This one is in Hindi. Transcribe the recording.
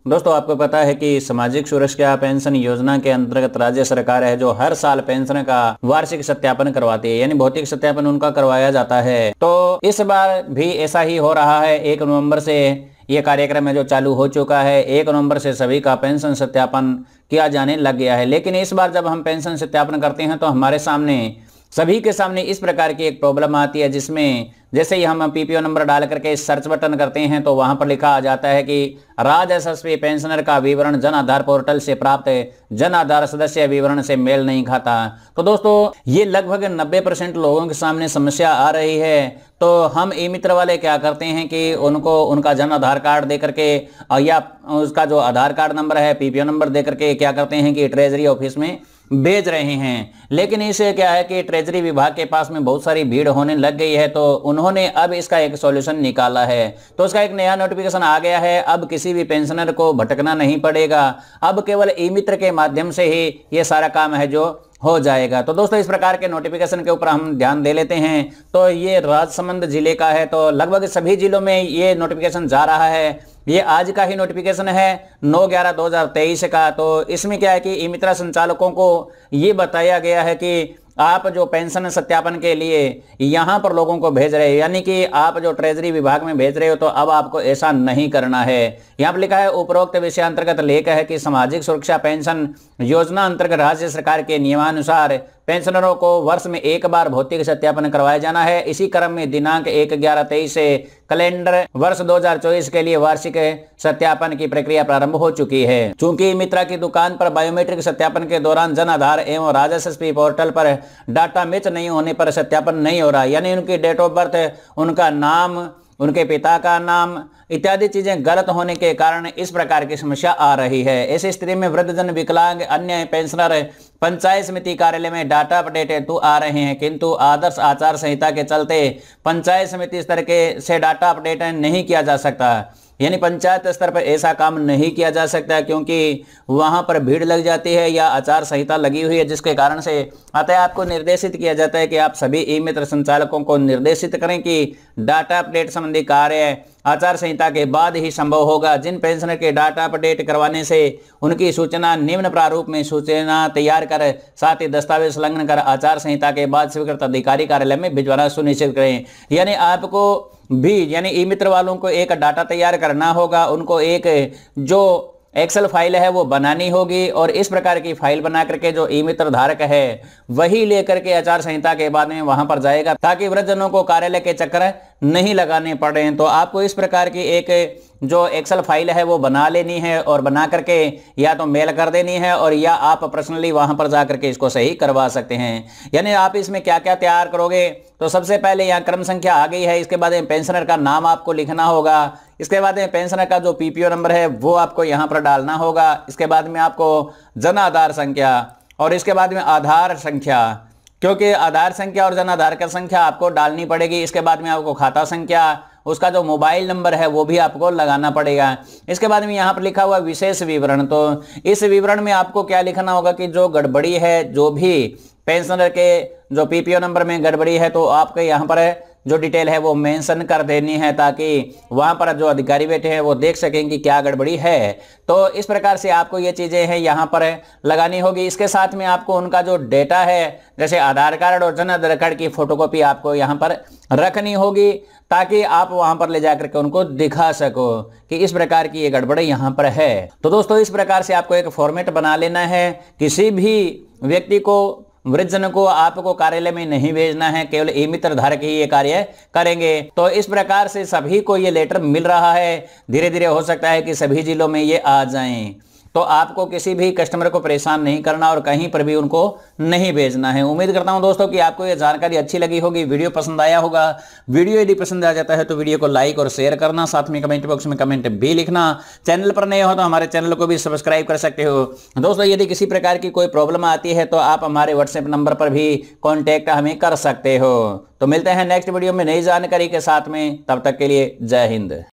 दोस्तों आपको पता है कि सामाजिक सुरक्षा पेंशन योजना के अंतर्गत राज्य सरकार है जो हर साल पेंशन का वार्षिक सत्यापन करवाती है, यानी भौतिक सत्यापन उनका करवाया जाता है। तो इस बार भी ऐसा ही हो रहा है। 1 नवंबर से ये कार्यक्रम है जो चालू हो चुका है। 1 नवंबर से सभी का पेंशन सत्यापन किया जाने लग गया है। लेकिन इस बार जब हम पेंशन सत्यापन करते हैं तो हमारे सामने सभी के सामने इस प्रकार की एक प्रॉब्लम आती है, जिसमें जैसे ही हम पीपीओ नंबर डाल करके सर्च बटन करते हैं तो वहां पर लिखा आ जाता है कि राज्य एसएसपी पेंशनर का विवरण जन आधार पोर्टल से प्राप्त जन आधार सदस्य विवरण से मेल नहीं खाता। तो दोस्तों ये लगभग 90% लोगों के सामने समस्या आ रही है। तो हम ई मित्र वाले क्या करते हैं कि उनको उनका जन आधार कार्ड दे करके या उसका जो आधार कार्ड नंबर है पीपीओ नंबर दे करके क्या करते हैं कि ट्रेजरी ऑफिस में भेज रहे हैं। लेकिन इसे क्या है कि ट्रेजरी विभाग के पास में बहुत सारी भीड़ होने लग गई है, तो उन्होंने अब इसका एक सॉल्यूशन निकाला है। तो उसका एक नया नोटिफिकेशन आ गया है। अब किसी भी पेंशनर को भटकना नहीं पड़ेगा। अब केवल ई मित्र के माध्यम से ही ये सारा काम है जो हो जाएगा। तो दोस्तों इस प्रकार के नोटिफिकेशन के ऊपर हम ध्यान दे लेते हैं। तो ये राजसमंद जिले का है, तो लगभग सभी जिलों में ये नोटिफिकेशन जा रहा है। ये आज का ही नोटिफिकेशन है 9/11/2023 का। तो इसमें क्या है कि ई मित्र संचालकों को ये बताया गया है कि आप जो पेंशन सत्यापन के लिए यहां पर लोगों को भेज रहे हो, यानी कि आप जो ट्रेजरी विभाग में भेज रहे हो, तो अब आपको ऐसा नहीं करना है। यहां पर लिखा है उपरोक्त विषय अंतर्गत लेख है कि सामाजिक सुरक्षा पेंशन योजना अंतर्गत राज्य सरकार के नियमानुसार पेंशनरों को वर्ष में एक बार भौतिक सत्यापन करवाया जाना है। इसी क्रम में दिनांक 1/11/23 से कैलेंडर वर्ष 2024 के लिए वार्षिक सत्यापन की प्रक्रिया प्रारंभ हो चुकी है। चूंकि मित्रा की दुकान पर बायोमेट्रिक सत्यापन के दौरान जन आधार एवं राज्य एसएसपी पोर्टल पर डाटा मैच नहीं होने पर सत्यापन नहीं हो रहा, यानी उनकी डेट ऑफ बर्थ, उनका नाम, उनके पिता का नाम इत्यादि चीजें गलत होने के कारण इस प्रकार की समस्या आ रही है। ऐसी स्थिति में वृद्धजन, विकलांग, अन्य पेंशनर पंचायत समिति कार्यालय में डाटा अपडेट हेतु आ रहे हैं, किंतु आदर्श आचार संहिता के चलते पंचायत समिति स्तर के से डाटा अपडेट नहीं किया जा सकता, यानी पंचायत स्तर पर ऐसा काम नहीं किया जा सकता क्योंकि वहां पर भीड़ लग जाती है या आचार संहिता लगी हुई है, जिसके कारण से अतः आपको निर्देशित किया जाता है कि आप सभी ई मित्र संचालकों को निर्देशित करें कि डाटा अपडेट संबंधी कार्य आचार संहिता के बाद ही संभव होगा। जिन पेंशनर के डाटा अपडेट करवाने से उनकी सूचना निम्न प्रारूप में सूचना तैयार कर साथ ही दस्तावेज संलग्न कर आचार संहिता के बाद स्वीकृत अधिकारी कार्यालय में भिजवाना सुनिश्चित करें। यानी आपको भी, यानी ई मित्र वालों को एक डाटा तैयार करना होगा, उनको एक जो एक्सेल फाइल है वो बनानी होगी और इस प्रकार की फाइल बना करके जो ई मित्र धारक है वही लेकर के आचार संहिता के बाद में वहां पर जाएगा, ताकि वृद्धजनों को कार्यालय के चक्कर नहीं लगाने पड़े। तो आपको इस प्रकार की एक जो एक्सेल फाइल है वो बना लेनी है और बना करके या तो मेल कर देनी है और या आप पर्सनली वहां पर जा करके इसको सही करवा सकते हैं। यानी आप इसमें क्या क्या तैयार करोगे, तो सबसे पहले यहाँ क्रम संख्या आ गई है, इसके बाद पेंशनर का नाम आपको लिखना होगा, इसके बाद पेंशनर का जो पीपीओ नंबर है वो आपको यहाँ पर डालना होगा, इसके बाद में आपको जन आधार संख्या और इसके बाद में आधार संख्या, क्योंकि आधार संख्या और जन आधार की संख्या आपको डालनी पड़ेगी। इसके बाद में आपको खाता संख्या, उसका जो मोबाइल नंबर है वो भी आपको लगाना पड़ेगा। इसके बाद में यहाँ पर लिखा हुआ विशेष विवरण, तो इस विवरण में आपको क्या लिखना होगा कि जो गड़बड़ी है, जो भी पेंशनर के जो पीपीओ नंबर में गड़बड़ी है, तो आपके यहाँ पर जो डिटेल है वो मेंशन कर देनी है, ताकि वहां पर जो अधिकारी बैठे हैं वो देख सकें कि क्या गड़बड़ी है। तो इस प्रकार से आपको ये चीजें हैं यहाँ पर लगानी होगी। इसके साथ में आपको उनका जो डेटा है, जैसे आधार कार्ड और जन आधार कार्ड की फोटोकॉपी आपको यहाँ पर रखनी होगी, ताकि आप वहां पर ले जाकर के उनको दिखा सको कि इस प्रकार की ये गड़बड़ी यहाँ पर है। तो दोस्तों इस प्रकार से आपको एक फॉर्मेट बना लेना है। किसी भी व्यक्ति को, वृद्धजन को आपको कार्यालय में नहीं भेजना है, केवल ई मित्र धारक ही ये कार्य करेंगे। तो इस प्रकार से सभी को ये लेटर मिल रहा है। धीरे धीरे हो सकता है कि सभी जिलों में ये आ जाएं। तो आपको किसी भी कस्टमर को परेशान नहीं करना और कहीं पर भी उनको नहीं भेजना है। उम्मीद करता हूं दोस्तों कि आपको ये जानकारी अच्छी लगी होगी, वीडियो पसंद आया होगा। वीडियो यदि पसंद आ जाता है तो वीडियो को लाइक और शेयर करना, साथ में कमेंट बॉक्स में कमेंट भी लिखना। चैनल पर नए हो तो हमारे चैनल को भी सब्सक्राइब कर सकते हो। दोस्तों यदि किसी प्रकार की कोई प्रॉब्लम आती है तो आप हमारे व्हाट्सएप नंबर पर भी कॉन्टैक्ट हमें कर सकते हो। तो मिलते हैं नेक्स्ट वीडियो में नई जानकारी के साथ में, तब तक के लिए जय हिंद।